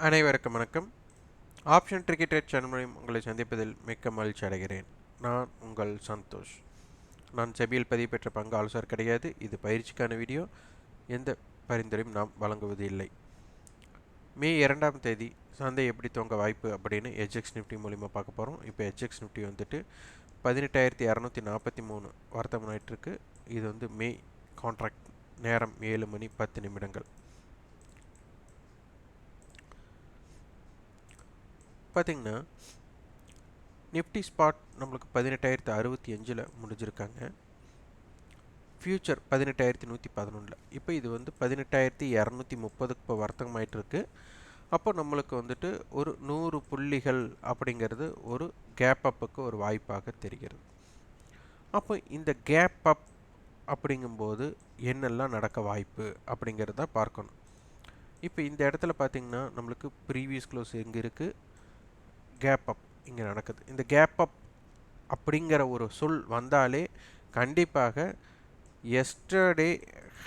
அனைவருக்கும் வணக்கம். Option ட்ரிக்கெட் channel மூலம் உங்களை சந்திப்பதில் மிக்க மகிழ்ச்சி அடைகிறேன். நான் உங்கள் சந்தோஷ். நான் செபியில் பதிவு பெற்ற பங்கு ஆலோசகர் கிடையாது. இது பயிற்சிக்கான வீடியோ. எந்த பரிந்துரையும் நாம் வழங்குவது இல்லை. மே 2ஆம் தேதி சந்தை எப்படி துவங்க வாய்ப்பு அப்படின்னு HEDGE நிஃப்டி மூலிமா பார்க்க போகிறோம். இப்போ HEDGE நிஃப்டி வந்துட்டு 18,243 வர்த்தகம் ஆயிட்டு இருக்கு. இது வந்து மே கான்ட்ராக்ட் நேரம் 7 மணி 10 நிமிடங்கள். பார்த்திங்கன்னா நிஃப்டி ஸ்பாட் நம்மளுக்கு 18,065 முடிஞ்சிருக்காங்க. ஃபியூச்சர் 18,111. இப்போ இது வந்து 18,230 இப்போ வர்த்தகம் ஆகிட்டு இருக்கு. அப்போ நம்மளுக்கு வந்துட்டு ஒரு 100 புள்ளிகள் அப்படிங்கிறது ஒரு கேப் அப்புக்கு ஒரு வாய்ப்பாக தெரிகிறது. அப்போ இந்த கேப் அப் அப்படிங்கும்போது என்னெல்லாம் நடக்க வாய்ப்பு அப்படிங்கிறத பார்க்கணும். இப்போ இந்த இடத்துல பார்த்திங்கன்னா நம்மளுக்கு ப்ரீவியஸ் க்ளோஸ் எங்கே இருக்குது, கேப் அப் இங்கே நடக்குது. இந்த கேப் அப் அப்படிங்கிற ஒரு சொல் வந்தாலே கண்டிப்பாக எஸ்டர்டே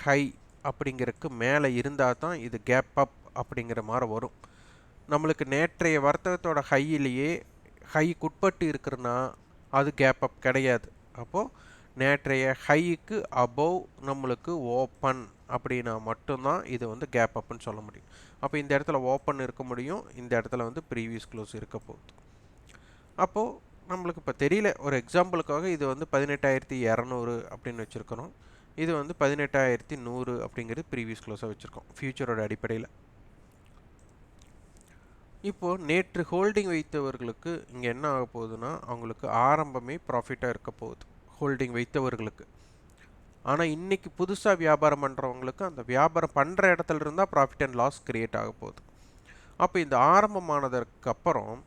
ஹை அப்படிங்கிறதுக்கு மேலே இருந்தால் தான் இது கேப் அப் அப்படிங்கிற மாதிரி வரும். நம்மளுக்கு நேற்றைய வர்த்தகத்தோட ஹையிலேயே ஹைக்குட்பட்டு இருக்கிறனா அது கேப் அப் கிடையாது. அப்போது நேற்றைய ஹைக்கு அபவ் நம்மளுக்கு ஓப்பன் அப்படின்னா மட்டும்தான் இது வந்து கேப் அப்புன்னு சொல்ல முடியும். அப்போ இந்த இடத்துல ஓப்பன் இருக்க முடியும், இந்த இடத்துல வந்து ப்ரீவியஸ் க்ளோஸ் இருக்க போகுது. அப்போது நம்மளுக்கு இப்போ தெரியல, ஒரு எக்ஸாம்பிளுக்காக இது வந்து 18,200 அப்படின்னு வச்சுருக்கிறோம். இது வந்து 18,100 அப்படிங்கிறது ப்ரீவியஸ் க்ளோஸாக வச்சுருக்கோம் ஃபியூச்சரோட அடிப்படையில். இப்போது நேற்று ஹோல்டிங் வைத்தவர்களுக்கு இங்கே என்ன ஆக போகுதுன்னா அவங்களுக்கு ஆரம்பமே ப்ராஃபிட்டாக இருக்க போகுது ஹோல்டிங் வைத்தவர்களுக்கு. ஆனால் இன்றைக்கி புதுசாக வியாபாரம் பண்ணுறவங்களுக்கு அந்த வியாபாரம் பண்ணுற இடத்துல இருந்தால் ப்ராஃபிட் அண்ட் லாஸ் க்ரியேட் ஆக போகுது. அப்போ இந்த ஆரம்பமானதற்கு அப்புறம்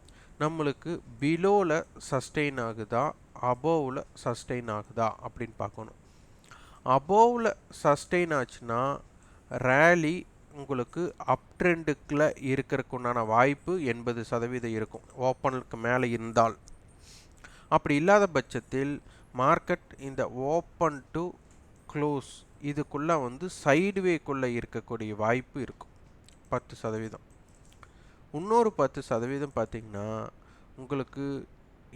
நம்மளுக்கு பிலோவில் சஸ்டெயின் ஆகுதா அபோவில் சஸ்டெயின் ஆகுதா அப்படின்னு பார்க்கணும். அபோவில் சஸ்டெயின் ஆச்சுன்னா ரேலி உங்களுக்கு அப் ட்ரெண்டுக்குள்ளே இருக்கிறதுக்கு உண்டான வாய்ப்பு 80% இருக்கும் ஓப்பனுக்கு மேலே இருந்தால். அப்படி இல்லாத பட்சத்தில் மார்க்கெட் இந்த ஓப்பன் டு க்ளோஸ் இதுக்குள்ளே வந்து சைடுவேக்குள்ளே இருக்கக்கூடிய வாய்ப்பு இருக்கும் 10%. இன்னொரு 10% பார்த்திங்கன்னா உங்களுக்கு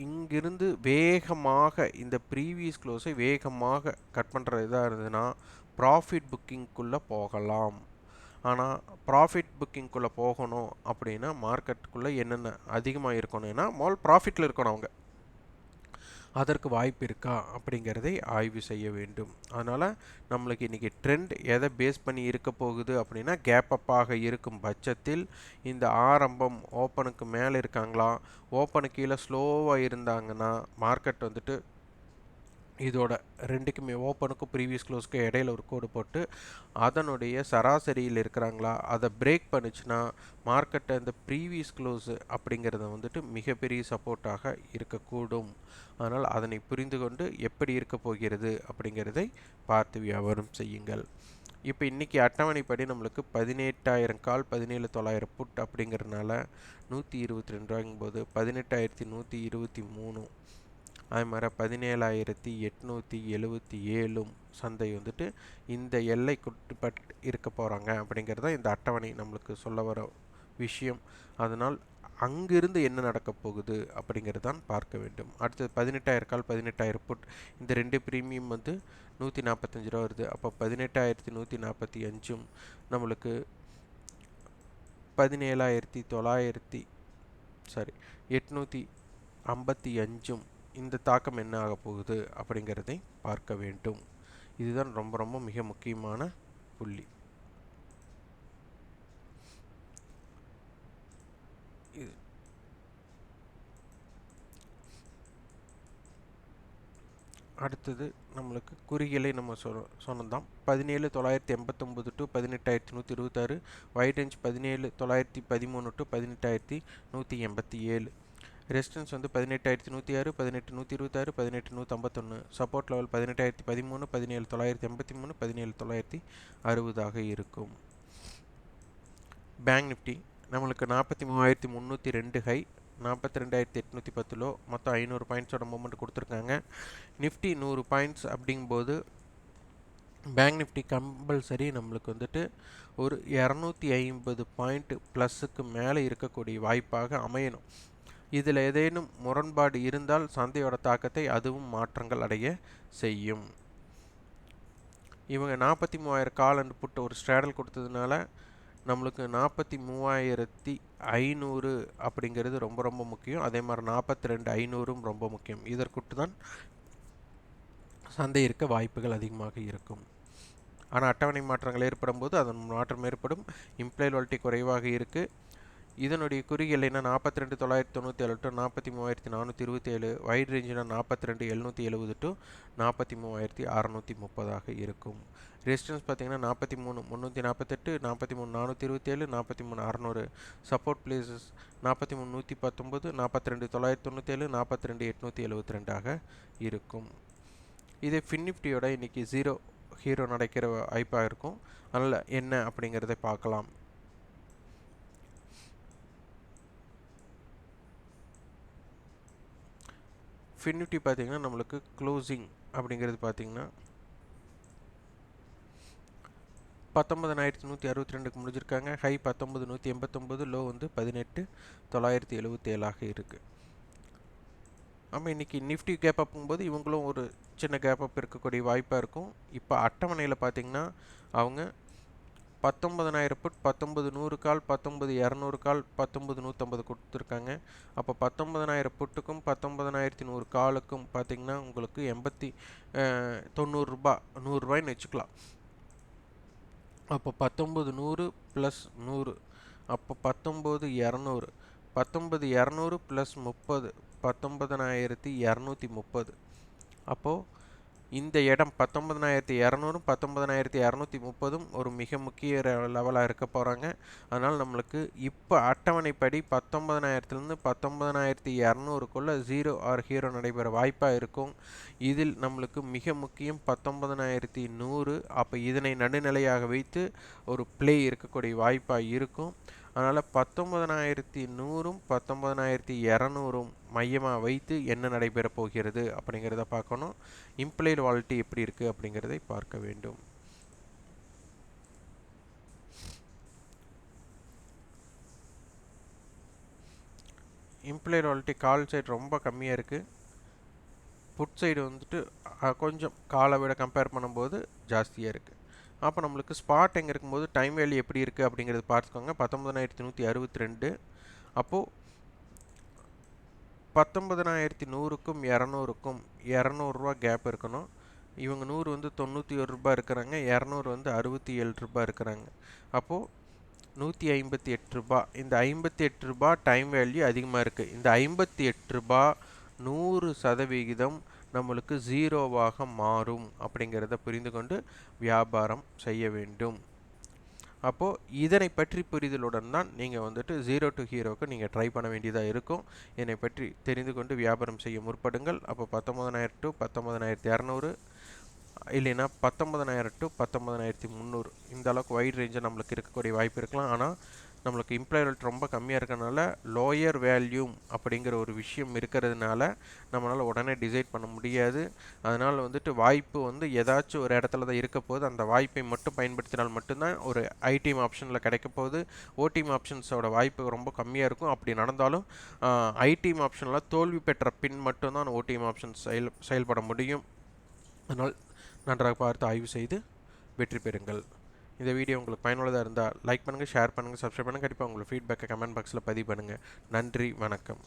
இங்கிருந்து வேகமாக இந்த ப்ரீவியஸ் க்ளோஸை வேகமாக கட் பண்ணுற இதாக இருந்ததுன்னா ப்ராஃபிட் புக்கிங்குள்ளே போகலாம். ஆனால் ப்ராஃபிட் புக்கிங்குள்ளே போகணும் அப்படின்னா மார்க்கெட்டுக்குள்ளே என்னென்ன அதிகமாக இருக்கணும்னா மால் ப்ராஃபிட்டில் இருக்கணும் அவங்க. அதற்கு வாய்ப்பு இருக்கா அப்படிங்கிறதை ஆய்வு செய்ய வேண்டும். அதனால் நம்மளுக்கு இன்றைக்கி ட்ரெண்ட் எதை பேஸ் பண்ணி இருக்க போகுது அப்படின்னா கேப் அப்பாக இருக்கும் பட்சத்தில் இந்த ஆரம்பம் ஓப்பனுக்கு மேலே இருக்காங்களா, ஓப்பனுக்கு கீழே ஸ்லோவாக இருந்தாங்கன்னா மார்க்கெட் வந்துட்டு இதோட ரெண்டுக்குமே ஓப்பனுக்கும் ப்ரீவியஸ் க்ளோஸ்க்கு இடையில ஒரு கோடு போட்டு அதனுடைய சராசரியில் இருக்கிறாங்களா அதை பிரேக் பண்ணிச்சுன்னா மார்க்கெட்டை இந்த ப்ரீவியஸ் க்ளோஸு அப்படிங்கிறத வந்துட்டு மிகப்பெரிய சப்போர்ட்டாக இருக்கக்கூடும். அதனால் அதனை புரிந்து கொண்டு எப்படி இருக்க போகிறது அப்படிங்கிறதை பார்த்து வியாபாரம் செய்யுங்கள். இப்போ இன்றைக்கி அட்டவணைப்படி நம்மளுக்கு 18,000 கால் 17,900 புட் அப்படிங்கிறதுனால 122 ரூபாய்ங்கும்போது 18,123 அது மாதிரி 17,877 சந்தை வந்துட்டு இந்த எல்லைக்குட்பட்டு இருக்க போகிறாங்க அப்படிங்கிறத இந்த அட்டவணை நம்மளுக்கு சொல்ல வர விஷயம். அதனால் அங்கிருந்து என்ன நடக்க போகுது அப்படிங்கிறது தான் பார்க்க வேண்டும். அடுத்தது 18,000 கால் 18,000 புட் இந்த ரெண்டு ப்ரீமியம் வந்து 145 ரூபா வருது. அப்போ 18,145 நம்மளுக்கு 855 இந்த தாக்கம் என்ன ஆக போகுது அப்படிங்கிறதை பார்க்க வேண்டும். இதுதான் ரொம்ப ரொம்ப மிக முக்கியமான புள்ளி. அடுத்தது நம்மளுக்கு குறிகளை நம்ம சொன்னதான் 17,989 to 18,126, wide range 17,913 to 18,187. Resistance வந்து 18,106, 18,126, 18,151. சப்போர்ட் லெவல் 18,013, 17,983, 17,960 இருக்கும். பேங்க் நிஃப்டி நம்மளுக்கு 43,302 ஹை, 42,810 லோ, மொத்தம் 500 பாயிண்ட்ஸோட மூமெண்ட் கொடுத்துருக்காங்க. நிஃப்டி 100 பாயிண்ட்ஸ் அப்படிங்கும்போது பேங்க் நிஃப்டி கம்பல்சரி நம்மளுக்கு வந்துட்டு ஒரு 250 பாயிண்ட் ப்ளஸுக்கு மேலே இருக்கக்கூடிய வாய்ப்பாக அமையணும். இதில் ஏதேனும் முரண்பாடு இருந்தால் சந்தையோட தாக்கத்தை அதுவும் மாற்றங்கள் அடைய செய்யும். இவங்க 43,000 கால் அண்ட் புட்டு ஒரு ஸ்ட்ராடல் கொடுத்ததுனால நம்மளுக்கு 43,500 அப்படிங்கிறது ரொம்ப ரொம்ப முக்கியம். அதே மாதிரி 42,500ம் ரொம்ப முக்கியம். இதற்குட்டு தான் சந்தை இருக்க வாய்ப்புகள் அதிகமாக இருக்கும். ஆனால் அட்டவணை மாற்றங்கள் ஏற்படும் போது அதன் மாற்றம் ஏற்படும். இம்ப்ளைட் வாலிட்டி குறைவாக இருக்குது. இதனுடைய குறிகள் என்ன 42,997 டு 43,427, வைட் ரேஞ்சில் 42,770 டு 43,630 இருக்கும். ரெசிஸ்டன்ஸ் பார்த்தீங்கன்னா 43,348, 43,427, 43,600. சப்போர்ட் பிளேசஸ் 43,119, 42,997, 42,872 இருக்கும். இதே ஃபின்னிஃப்டியோட இன்றைக்கி ஹீரோ நடக்கிற வாய்ப்பாக இருக்கும். அதனால் என்ன அப்படிங்கிறத பார்க்கலாம். ஃபின்னிஃப்டி பார்த்திங்கன்னா நம்மளுக்கு க்ளோசிங் அப்படிங்கிறது பார்த்திங்கன்னா 19,162க்கு முடிஞ்சிருக்காங்க. ஹை 19,189, லோ வந்து 18,977 இருக்குது. நம்ம இன்றைக்கி நிஃப்டி கேப் அப்புங்கும்போது இவங்களும் ஒரு சின்ன கேப் அப் இருக்கக்கூடிய வாய்ப்பாக இருக்கும். இப்போ அட்டவணையில் பார்த்திங்கன்னா அவங்க 19,000 புட், 19,100 கால், 19,200 கால், 19,150 கொடுத்துருக்காங்க. அப்போ 19,000 புட்டுக்கும் 19,100 காலுக்கும் பார்த்திங்கன்னா உங்களுக்கு 90 ரூபா 100 ரூபாய்ன்னு வச்சுக்கலாம். அப்போ 19,100 ப்ளஸ் 100, அப்போ 19,200, 19,200 ப்ளஸ் 30, 19,230. அப்போது இந்த இடம் 19,200, 19,230 ஒரு மிக முக்கிய லெவலாக இருக்க போகிறாங்க. அதனால் நம்மளுக்கு இப்போ அட்டவணைப்படி 19,000லேருந்து 19,200க்குள்ளே ஜீரோ ஆர் ஹீரோ நடைபெற வாய்ப்பாக இருக்கும். இதில் நம்மளுக்கு மிக முக்கியம் 19,100. அப்போ இதனை நடுநிலையாக வைத்து ஒரு ப்ளே இருக்கக்கூடிய வாய்ப்பாக இருக்கும். அதனால் 19,100ம் 19,200ம் மையமாக வைத்து என்ன நடைபெற போகிறது அப்படிங்கிறத பார்க்கணும். இம்ப்ளைட் வாலிட்டி எப்படி இருக்குது அப்படிங்கிறதை பார்க்க வேண்டும். இம்ப்ளைட் வாலிட்டி கால் சைடு ரொம்ப கம்மியாக இருக்குது. புட் சைடு வந்துட்டு கொஞ்சம் காலை விட கம்பேர் பண்ணும்போது ஜாஸ்தியாக இருக்குது. அப்போ நம்மளுக்கு ஸ்பாட் எங்கே இருக்கும்போது டைம் வேல்யூ எப்படி இருக்குது அப்படிங்கிறது பார்த்துக்கோங்க. 19,162. அப்போது 19,100க்கும் 200க்கும் 200 ரூபா கேப் இருக்கணும். இவங்க 100 வந்து 91 ரூபா இருக்கிறாங்க, 200 வந்து 67 ரூபா இருக்கிறாங்க. அப்போது 158 ரூபா. இந்த 58 ரூபா டைம் வேல்யூ அதிகமாக இருக்குது. இந்த 58 ரூபா 100% நம்மளுக்கு ஜீரோவாக மாறும் அப்படிங்கிறத புரிந்து கொண்டு வியாபாரம் செய்ய வேண்டும். அப்போது இதனை பற்றி புரிதலுடன் தான் நீங்கள் வந்துட்டு ஜீரோ டு ஹீரோவுக்கு நீங்கள் ட்ரை பண்ண வேண்டியதாக இருக்கும். இதனை பற்றி தெரிந்து கொண்டு வியாபாரம் செய்ய முற்படுங்கள். அப்போ 19,000 டு 19,200, இல்லைன்னா 19,000 டு 19,300 இந்த அளவுக்கு வைட் ரேஞ்சாக நம்மளுக்கு இருக்கக்கூடிய வாய்ப்பு இருக்கலாம். ஆனால் நம்மளுக்கு இம்ப்ளாய்மெண்ட் ரொம்ப கம்மியாக இருக்கிறதுனால லோயர் வேல்யூம் அப்படிங்கிற ஒரு விஷயம் இருக்கிறதுனால நம்மளால் உடனே டிசைட் பண்ண முடியாது. அதனால் வந்துட்டு வாய்ப்பு வந்து ஏதாச்சும் ஒரு இடத்துல தான் இருக்க போது, அந்த வாய்ப்பை மட்டும் பயன்படுத்தினால் மட்டும்தான் ஒரு ஐடிஎம் ஆப்ஷனில் கிடைக்க போகுது. ஓடிஎம் ஆப்ஷன்ஸோட வாய்ப்பு ரொம்ப கம்மியாக இருக்கும். அப்படி நடந்தாலும் ஐடிஎம் ஆப்ஷனில் தோல்வி பெற்ற பின் மட்டும்தான் ஓடிஎம் ஆப்ஷன்ஸ் செயல்பட முடியும். அதனால் நன்றாக பார்த்து ஆய்வு செய்து வெற்றி பெறுங்கள். இந்த வீடியோ உங்களுக்கு பயனுள்ளதாக இருந்தால் லைக் பண்ணுங்கள், ஷேர் பண்ணுங்கள், சப்ஸ்கிரைப் பண்ணுங்கள். கண்டிப்பாக உங்களோட ஃபீட்பேக்கை கமெண்ட் பாக்ஸில் பதிவு பண்ணுங்கள். நன்றி, வணக்கம்.